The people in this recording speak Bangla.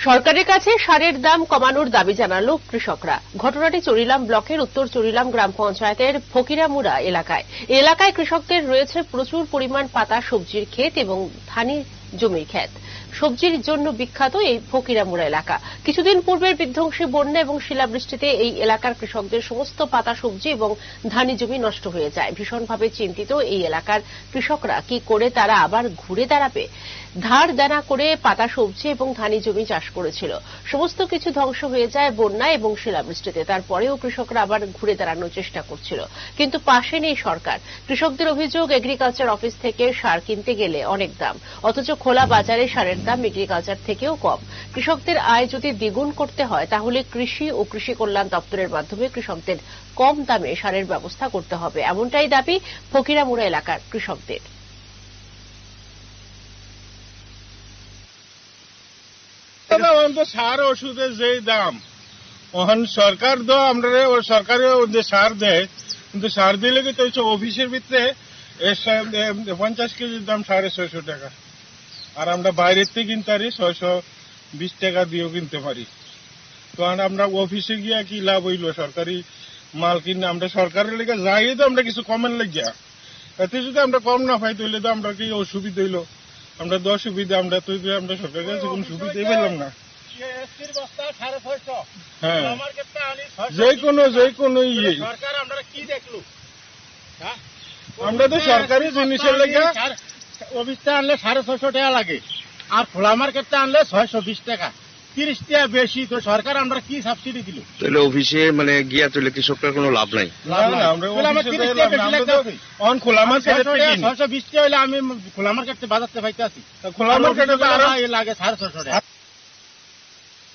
সরকারের কাছে সারের দাম কমানোর দাবি জানালো কৃষকরা। ঘটনাটি চরিলাম ব্লকের উত্তর চরিলাম গ্রাম পঞ্চায়েতের ফকিরামুড়া এলাকায়। এই এলাকায় কৃষকদের রয়েছে প্রচুর পরিমাণ পাতা সবজির ক্ষেত এবং ধানি জমির ক্ষেত। সবজির জন্য বিখ্যাত এই ফকিরামুড়া এলাকা। কিছুদিন পূর্বের বিধ্বংসী বন্যা এবং শিলাবৃষ্টিতে এই এলাকার কৃষকদের সমস্ত পাতা সবজি এবং ধানি জমি নষ্ট হয়ে যায়। ভীষণভাবে চিন্তিত এই এলাকার কৃষকরা। কি করে তারা আবার ঘুরে দাঁড়াবে? ধার দেনা করে পাতা সবজি এবং ধানি জমি চাষ করেছিল, সমস্ত কিছু ধ্বংস হয়ে যায় বন্যা এবং শিলাবৃষ্টিতে। তারপরেও কৃষকরা আবার ঘুরে দাঁড়ানোর চেষ্টা করছিল, কিন্তু পাশে নেই সরকার। কৃষকদের অভিযোগ, এগ্রিকালচার অফিস থেকে সার কিনতে গেলে অনেক দাম, অথচ খোলা বাজারে সারের দাম এগ্রিকালচার থেকেও কম। কৃষকদের আয় যদি দ্বিগুণ করতে হয় তাহলে কৃষি ও কৃষি কল্যাণ দপ্তরের মাধ্যমে কৃষকদের কম দামে সারের ব্যবস্থা করতে হবে, এমনটাই দাবি ফকিরামুড়া এলাকার কৃষকদের। সার ওষুধের যে দাম সরকার তো আমরা সরকারের যে সার দেয়, কিন্তু সার দিলে কি তো অফিসের ভিতরে 50 কেজির দাম 650 টাকা, আর আমরা বাইরের থেকে কিনতে পারি 620 টাকা দিয়েও কিনতে পারি। তো আমরা অফিসে গিয়া কি লাভ হইলো? সরকারি মাল কিনে আমরা সরকারের লেগে যাই তো আমরা কিছু কমের লাগিয়া, এতে যদি আমরা কম না পাই তাহলে তো আমরা কি অসুবিধা হইলো? আমরা তো অসুবিধা, আমরা সরকারের কাছে কোনো সুবিধাই পেলাম না। হ্যাঁ, যে কোনো ইয়ে আমরা তো সরকারি জিনিসের লেগে অফিসটা আনলে 650 টাকা লাগে, আর খোলা মার্কেটটা আনলে 620 টাকা, 30 টাকা বেশি। তো সরকার আমরা কি সাবসিডি দিল? তাহলে অফিসে গিয়া চলে কৃষকরা কোনো লাভ নাই। খোলা মার্কেট 620 টাকা হলে আমি খোলা মার্কেটে বাজারতে পাইতে আছি, খোলা মার্কেটে লাগে 650 টাকা।